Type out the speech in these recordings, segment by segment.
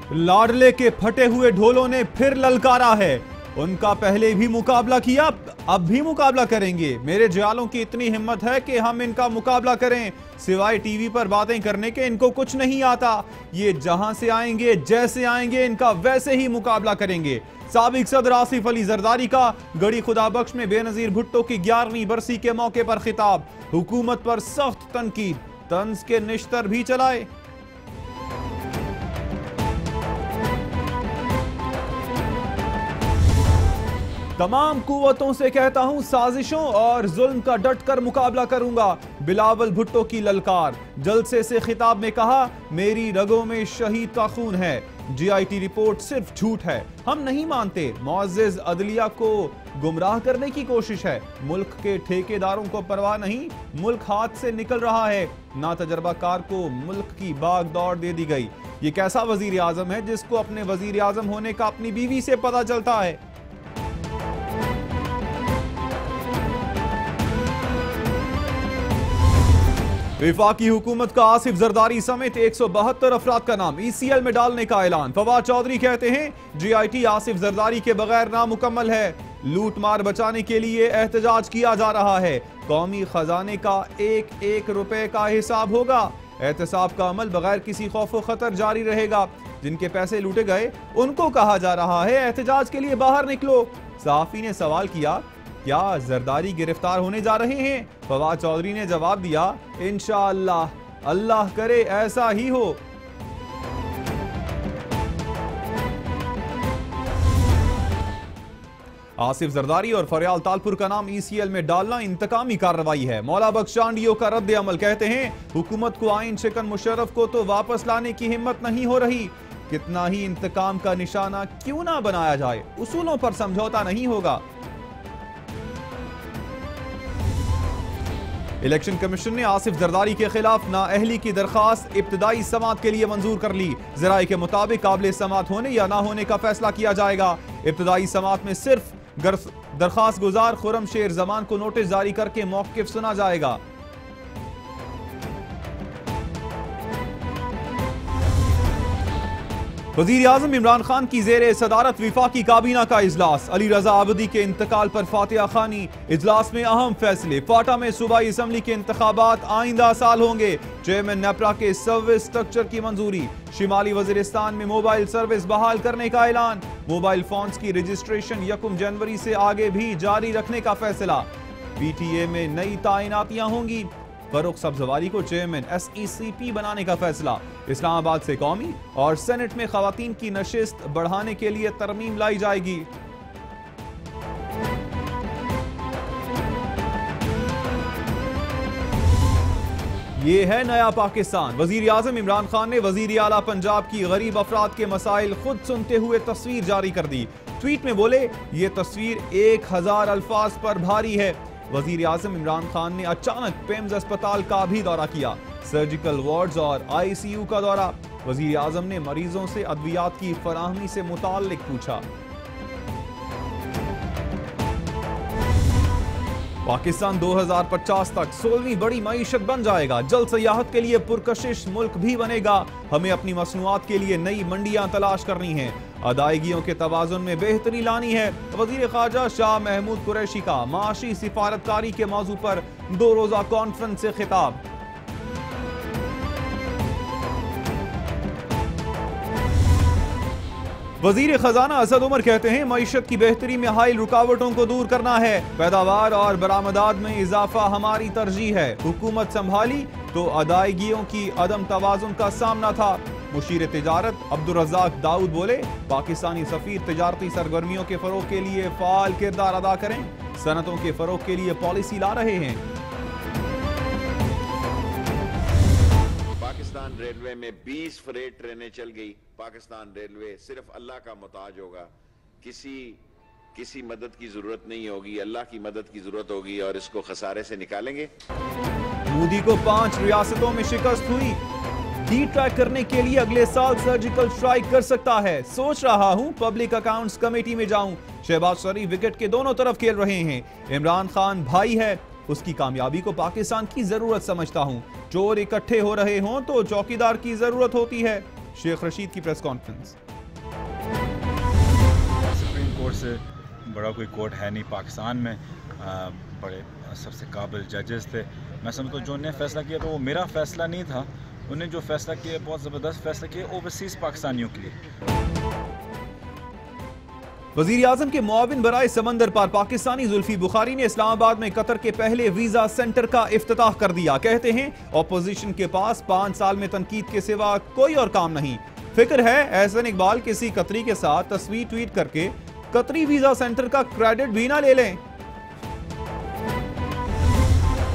लाडले के फटे हुए ढोलों ने फिर ललकारा है। उनका पहले भी मुकाबला किया, अब भी मुकाबला करेंगे। मेरे जयालों की इतनी हिम्मत है कि हम इनका मुकाबला करें। सिवाय टीवी पर बातें करने के इनको कुछ नहीं आता। ये जहां से आएंगे, जैसे आएंगे, इनका वैसे ही मुकाबला करेंगे। साबिक सदर आसिफ अली जरदारी का गड़ी खुदाबख्श में बेनजीर भुट्टो की 11वीं बरसी के मौके पर खिताब। हुकूमत पर सख्त तनकीद, तंज के निश्तर भी चलाए। तमाम कुव्वतों से कहता हूं, साजिशों और जुल्म का डटकर मुकाबला करूंगा। बिलावल भुट्टो की ललकार। जलसे से खिताब में कहा, मेरी रगों में शहीद का खून है। जीआईटी रिपोर्ट सिर्फ झूठ है, हम नहीं मानते। मुअज़्ज़िज़ अदलिया को गुमराह करने की कोशिश है। मुल्क के ठेकेदारों को परवाह नहीं, मुल्क हाथ से निकल रहा है। ना तजर्बाकार को मुल्क की भाग दौड़ दे दी गई। ये कैसा वजीर आजम है जिसको अपने वजीर आजम होने का अपनी बीवी से पता चलता है। वफाकी हुकूमत का आसिफ जरदारी समेत 172 अफराद का नाम ECL में डालने का ऐलान। फवाद चौधरी कहते हैं, GIT आसिफ जरदारी के बगैर नामुकम्मल है। लूट मार बचाने के लिए एहतजाज किया जा रहा है। कौमी खजाने का एक एक रुपए का हिसाब होगा। एहतसाब का अमल बगैर किसी खौफ खतर जारी रहेगा। जिनके पैसे लूटे गए उनको कहा जा रहा है, एहतजाज के लिए बाहर निकलो। सहाफी ने सवाल किया, क्या जरदारी गिरफ्तार होने जा रहे हैं? फवाद चौधरी ने जवाब दिया, इंशाअल्लाह, अल्लाह करे ऐसा ही हो। आसिफ जरदारी और फरियाल तालपुर का नाम ECL में डालना इंतकामी कार्रवाई है। मौला बख्श चांडियो का रद्द अमल। कहते हैं, हुकूमत को आइन शिकन मुशर्रफ को तो वापस लाने की हिम्मत नहीं हो रही। कितना ही इंतकाम का निशाना क्यों ना बनाया जाए, उसूलों पर समझौता नहीं होगा। इलेक्शन कमीशन ने आसिफ जरदारी के खिलाफ नाअहली की दरखास्त इब्तदाई समात के लिए मंजूर कर ली। जराये के मुताबिक काबिल समात होने या ना होने का फैसला किया जाएगा। इब्तदाई समात में सिर्फ दरखास्त गुजार खुर्रम शेर जमान को नोटिस जारी करके मौक़िफ़ सुना जाएगा। वज़ीर आज़म इमरान खान की ज़ेरे सदारत विफाकी काबीना का इजलास। अली रजा आबदी के इंतकाल पर फातिहा खानी। इजलास में अहम फैसले। फाटा में सूबाई असम्बली के इंतखाबात आइंदा साल होंगे। चेयरमैन नेपरा के सर्विस स्ट्रक्चर की मंजूरी। शिमाली वज़ीरिस्तान में मोबाइल सर्विस बहाल करने का ऐलान। मोबाइल फोन्स की रजिस्ट्रेशन 1 जनवरी से आगे भी जारी रखने का फैसला। PTA में नई तैनातियां होंगी। फरूख सब्जवारी को चेयरमैन SECP बनाने का फैसला। इस्लामाबाद से कौमी और सेनेट में खवातीन की नशिस्त बढ़ाने के लिए तरमीम लाई जाएगी। ये है नया पाकिस्तान। वजीर आजम इमरान खान ने वजीर आला पंजाब की गरीब अफराद के मसाइल खुद सुनते हुए तस्वीर जारी कर दी। ट्वीट में बोले, ये तस्वीर 1000 अल्फाज पर भारी है। वजीर आजम इमरान खान ने अचानक पेम्स अस्पताल का भी दौरा किया। सर्जिकल वार्ड्स और ICU का दौरा। वजीर आजम ने मरीजों से अद्वियात की फराहमी से मुताल्लिक पूछा। पाकिस्तान 2050 तक 16वीं बड़ी मईशत बन जाएगा। जल सयाहत के लिए पुरकशिश मुल्क भी बनेगा। हमें अपनी मसनूआत के लिए नई मंडियां तलाश करनी हैं। अदायगियों के तवाज़ुन में बेहतरी लानी है। वज़ीर ख़ारजा शाह महमूद कुरैशी का माशी सिफारतकारी के मौजू पर 2 रोज़ा कॉन्फ्रेंस से खिताब। वज़ीर खजाना असद उमर कहते हैं, मईशत की बेहतरी में हाइल रुकावटों को दूर करना है। पैदावार और बरामदात में इजाफा हमारी तरजीह है। हुकूमत संभाली तो अदायगियों की अदम तवाज़ुन का सामना था। मुशीर तिजारत अब्दुल रज़ाक दाऊद बोले, पाकिस्तानी सफ़ीर तिजारती सरगर्मियों के फ़रोग़ के लिए फ़ाल किरदार अदा करें। सनतों के फ़रोग़ के लिए पॉलिसी ला रहे हैं। पाकिस्तान रेलवे में 20 फ्रेट ट्रेनें चल गई। पाकिस्तान रेलवे सिर्फ अल्लाह का मोहताज होगा। किसी मदद की जरूरत नहीं होगी, अल्लाह की मदद की जरूरत होगी और इसको खसारे से निकालेंगे। मोदी को 5 रियासतों में शिकस्त हुई। डी-ट्रैक करने के लिए अगले साल सर्जिकल स्ट्राइक कर सकता है। सोच रहा हूं पब्लिक अकाउंट्स कमेटी में जाऊं। शहबाज शरीफ विकेट के दोनों तरफ खेल रहे हैं। इमरान खान भाई है, उसकी कामयाबी को पाकिस्तान की जरूरत समझता हूं। चोर इकट्ठे हो रहे हों तो चौकीदार की जरूरत होती है। शेख रशीद की प्रेस कॉन्फ्रेंस। सुप्रीम कोर्ट से बड़ा कोई कोर्ट है नहीं पाकिस्तान में, बड़े सबसे काबिल जजेस थे। मैं समझता हूँ जो उन्होंने फैसला किया तो वो मेरा फैसला नहीं था, उन्होंने जो फैसला किया बहुत ज़बरदस्त फैसला किया ओवरसीज़ पाकिस्तानियों के लिए। वजीर आजम के मुआविन बराए समंदर पार पाकिस्तानी जुल्फी बुखारी ने इस्लामाबाद में कतर के पहले वीजा सेंटर का इफ्तिताह कर दिया। कहते हैं ऑपोजिशन के पास 5 साल में तनकीद के सिवा कोई और काम नहीं। फिक्र है एहसन इकबाल किसी कतरी के साथ तस्वीर ट्वीट करके कतरी वीजा सेंटर का क्रेडिट भी ना ले लें।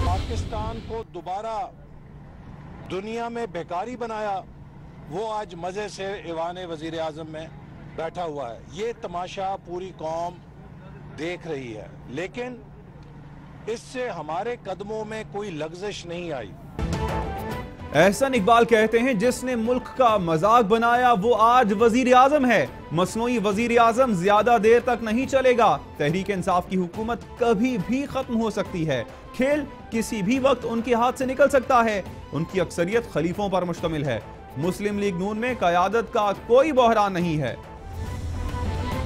पाकिस्तान को दोबारा दुनिया में बेकारी बनाया, वो आज मजे से ईवान वजीर आजम में बैठा हुआ है। ये तमाशा पूरी कौम देख रही है, लेकिन इससे हमारे कदमों में कोई लग्जिश नहीं आई। एहसन इकबाल कहते हैं जिसने मुल्क का मजाक बनाया वो आज वजीर आजम है। मसनूई वजीर आजम ज्यादा देर तक नहीं चलेगा। तहरीक इंसाफ की हुकूमत कभी भी खत्म हो सकती है। खेल किसी भी वक्त उनके हाथ से निकल सकता है। उनकी अक्सरियत खलीफों पर मुश्तमिल है। मुस्लिम लीग नून में क़यादत का कोई बहरान नहीं है।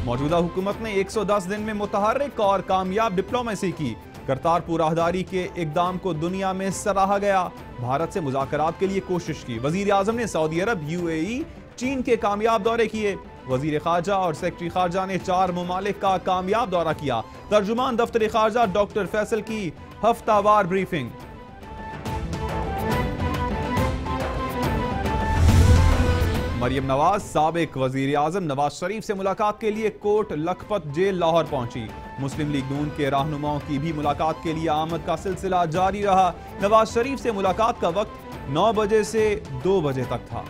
मौजूदा हुकूमत ने 110 दिन में मुतहर्रिक और कामयाब डिप्लोमेसी की। करतारपुर राहदारी के इकदाम को दुनिया में सराहा गया। भारत से मुज़ाकरात के लिए कोशिश की। वजीर आजम ने सऊदी अरब, UAE, चीन के कामयाब दौरे किए। वजीर खारजा और सेक्रेटरी खारजा ने 4 ममालिक का कामयाब दौरा किया। तर्जुमान दफ्तर खारजा डॉक्टर फैसल की हफ्तावार ब्रीफिंग। मरियम नवाज साबिक वजीर आजम नवाज शरीफ से मुलाकात के लिए कोट लखपत जेल लाहौर पहुंची। मुस्लिम लीग नून के रहनुमाओं की भी मुलाकात के लिए आमद का सिलसिला जारी रहा। नवाज शरीफ से मुलाकात का वक्त 9 बजे से 2 बजे तक था।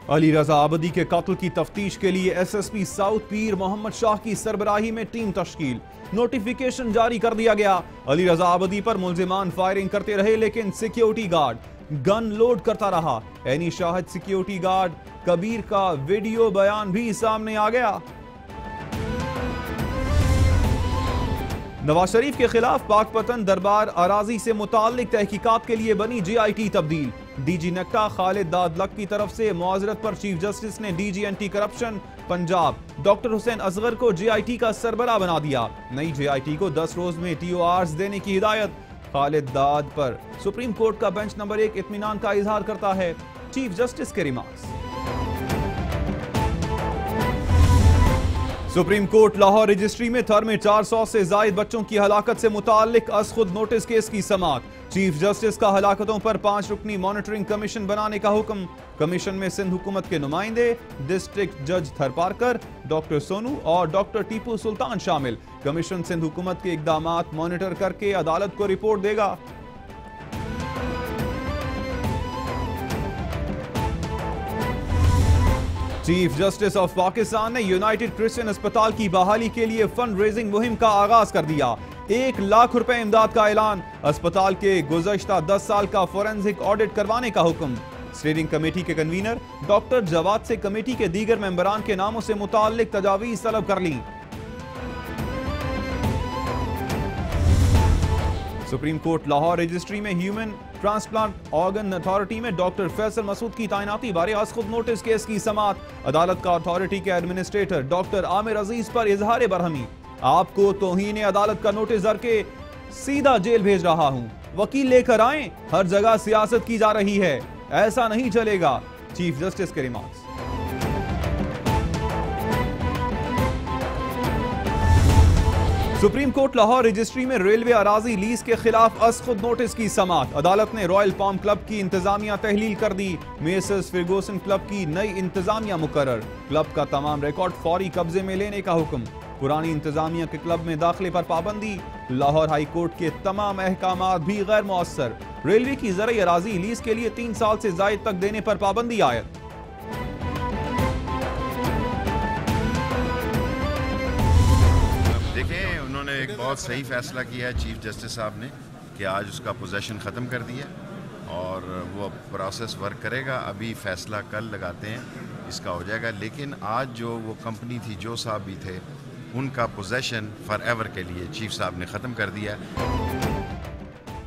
अली रजा आबदी के कत्ल की तफ्तीश के लिए SSP साउथ पीर मोहम्मद शाह की सरबराही में टीम तश्कील। नोटिफिकेशन जारी कर दिया गया। अली रजा आबदी पर मुल्जिमान फायरिंग करते रहे, लेकिन सिक्योरिटी गार्ड गन लोड करता रहा। Any Shahid security guard Kabir का वीडियो बयान भी सामने आ गया। नवाज शरीफ के खिलाफ पाकपतन दरबार अराजी से मुताल्लिक तहकीकात के लिए बनी JIT तब्दील। DG नेक्टा खालिद दादलक की तरफ से मुआजरत पर चीफ जस्टिस ने DG anti corruption Punjab doctor Hussain Asghar को JIT का सरबराह बना दिया। नई JIT को 10 रोज में TORs देने की हिदायत। खालिद दाद पर सुप्रीम कोर्ट का बेंच नंबर 1 इत्मीनान का इजहार करता है। चीफ जस्टिस के remarks. Supreme court Lahore registry में थर में 400 से जायद बच्चों की हलाकत से मुताल्लिक अज़खुद नोटिस केस की समाअत। चीफ जस्टिस का हलाकतों पर 5 रुकनी मॉनिटरिंग कमीशन बनाने का हुक्म। कमीशन में सिंध हुकूमत के नुमाइंदे, डिस्ट्रिक्ट जज थरपारकर, डॉक्टर सोनू और डॉक्टर टीपू सुल्तान शामिल। कमीशन सिंध हुकूमत के इकदामात मॉनिटर करके अदालत को रिपोर्ट देगा। चीफ जस्टिस ऑफ पाकिस्तान ने यूनाइटेड क्रिश्चियन अस्पताल की बहाली के लिए फंड रेजिंग मुहिम का आगाज कर दिया। 1 लाख रुपए इमदाद का ऐलान। अस्पताल के गुज़श्ता 10 साल का फोरेंसिक ऑडिट करवाने का हुक्म। स्टीयरिंग कमेटी के कन्वीनर डॉक्टर जवाद से कमेटी के दीगर मेंबरान के नामों से मुताल्लिक तजावीज तलब कर ली। सुप्रीम कोर्ट लाहौर रजिस्ट्री में ह्यूमन ट्रांसप्लांट ऑर्गन अथॉरिटी में डॉक्टर फैसल मसूद की तैनाती बारे अज़खुद नोटिस केस की समाअत। अदालत का अथॉरिटी के एडमिनिस्ट्रेटर डॉक्टर आमिर अजीज पर इजहार बरहमी। आपको तौहीन अदालत का नोटिस दर के सीधा जेल भेज रहा हूं। वकील लेकर आए। हर जगह सियासत की जा रही है, ऐसा नहीं चलेगा। चीफ जस्टिस के remarks. Supreme court Lahore registry में रेलवे अराजी लीज के खिलाफ अज़खुद नोटिस की समाअत। अदालत ने रॉयल पाम क्लब की इंतजामिया तहलील कर दी। मेसर्स फर्गूसन क्लब की नई इंतजामिया मुकर्रर। क्लब का तमाम रिकॉर्ड फौरी कब्जे में लेने का हुक्म। पुरानी इंतजामिया के क्लब में दाखिले पर पाबंदी। लाहौर हाई कोर्ट के तमाम अहकामात भी गैर मुअस्सर। रेलवे की ज़रई अराजी लीज के लिए 3 साल से जायद तक देने पर पाबंदी आयद। देखें, उन्होंने एक बहुत सही फैसला किया है चीफ जस्टिस साहब ने कि आज उसका पोजेशन ख़त्म कर दिया और वो प्रोसेस वर्क करेगा। अभी फ़ैसला कल लगाते हैं, इसका हो जाएगा। लेकिन आज जो वो कंपनी थी, जो साहब भी थे, उनका पोजेशन फॉर एवर के लिए चीफ साहब ने ख़त्म कर दिया।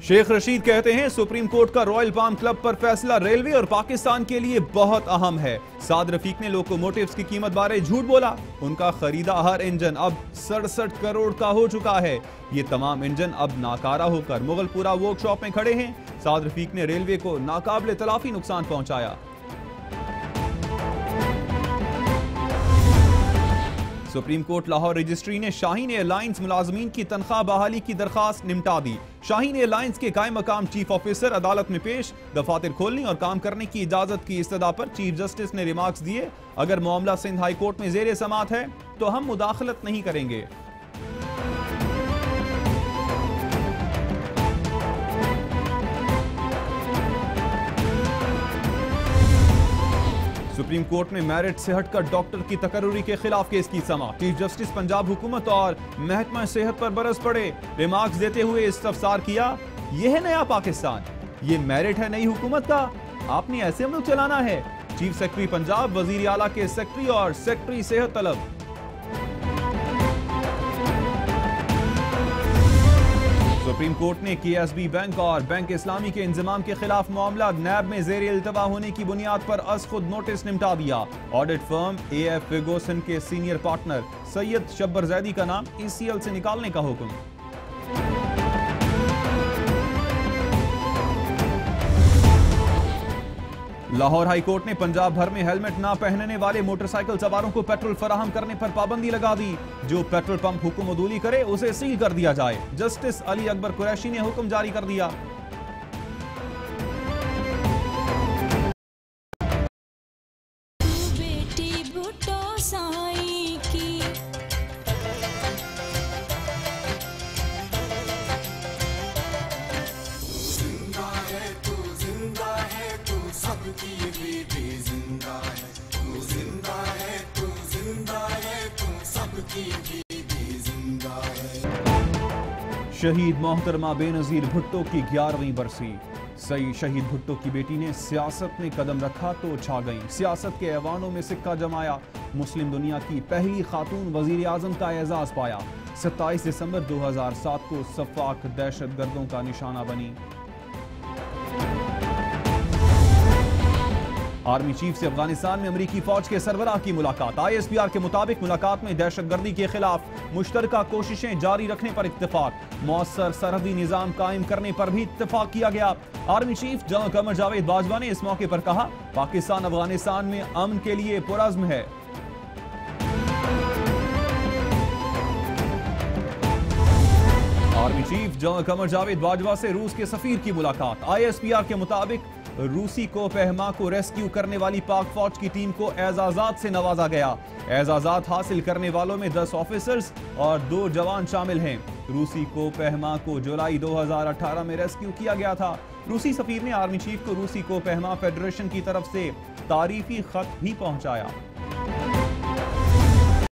शेख रशीद कहते हैं सुप्रीम कोर्ट का रॉयल पाम क्लब पर फैसला रेलवे और पाकिस्तान के लिए बहुत अहम है। साद रफीक ने लोकोमोटिव्स की कीमत बारे झूठ बोला। उनका खरीदा हर इंजन अब 67 करोड़ का हो चुका है। ये तमाम इंजन अब नाकारा होकर मुगलपुरा वर्कशॉप में खड़े हैं। साद रफीक ने रेलवे को नाकाबिले तलाफी नुकसान पहुंचाया। सुप्रीम कोर्ट लाहौर रजिस्ट्री ने शाहीन एयरलाइंस मुलाजमीन की तनख्वाह बहाली की दरखास्त निपटा दी। शाहीन एयरलाइंस के कायम मकाम चीफ ऑफिसर अदालत में पेश, दफातर खोलने और काम करने की इजाजत की इस्तदा पर चीफ जस्टिस ने रिमार्क्स दिए। अगर मामला सिंध हाई कोर्ट में जेर समात है तो हम मुदाखलत नहीं करेंगे। सुप्रीम कोर्ट में मेरिट से हटकर डॉक्टर की तकर्रुरी के खिलाफ केस की समाअत। चीफ जस्टिस पंजाब हुकूमत और महकमा सेहत पर बरस पड़े। रिमार्क्स देते हुए इस्तफसार किया, यह है नया पाकिस्तान, ये मेरिट है नई हुकूमत का, आपने ऐसे मुल्क चलाना है। चीफ सेक्रेटरी पंजाब वजीर आला के सेक्रेटरी और सेक्रेटरी सेहत तलब। सुप्रीम कोर्ट ने केएसबी बैंक और बैंक इस्लामी के इंजमाम के खिलाफ मामला नैब में जेर इल्तवा होने की बुनियाद पर अज खुद नोटिस निपटा दिया। ऑडिट फर्म एएफ फिगोसन के सीनियर पार्टनर सैयद शब्बर जैदी का नाम ईसीएल से निकालने का हुक्म। लाहौर हाई कोर्ट ने पंजाब भर में हेलमेट ना पहनने वाले मोटरसाइकिल सवारों को पेट्रोल फराहम करने पर पाबंदी लगा दी। जो पेट्रोल पंप हुक्म अदूली करे उसे सील कर दिया जाए। जस्टिस अली अकबर कुरैशी ने हुक्म जारी कर दिया। शहीद मोहतरमा बेनजीर भुट्टो की 11वीं बरसी। सई शहीद भुट्टो की बेटी ने सियासत में कदम रखा तो छा गई। सियासत के ऐवानों में सिक्का जमाया। मुस्लिम दुनिया की पहली खातून वजीर आजम का एजाज पाया। 27 दिसंबर 2007 को सफाक दहशतगर्दों का निशाना बनी। आर्मी चीफ से अफगानिस्तान में अमरीकी फौज के सरबराह की मुलाकात। ISPR के मुताबिक मुलाकात में दहशतगर्दी के खिलाफ मुश्तरका कोशिशें जारी रखने पर इत्तेफाक। मौसर सरहदी निजाम कायम करने पर भी इत्तेफाक किया गया। Army chief general Qamar Javed Bajwa ने इस मौके पर कहा, पाकिस्तान अफगानिस्तान में अमन के लिए पुरअज़्म है। Army chief general Qamar Javed Bajwa से रूस के सफीर की मुलाकात। ISPR के मुताबिक रूसी को पहमा को रेस्क्यू करने वाली पाक फौज की टीम को एजाजात से नवाजा गया। एजाजात हासिल करने वालों में 10 ऑफिसर्स और 2 जवान शामिल हैं। रूसी को पहमा को जुलाई 2018 में रेस्क्यू किया गया था। रूसी सफीर ने आर्मी चीफ को रूसी को पहमा फेडरेशन की तरफ से तारीफी खत भी पहुंचाया।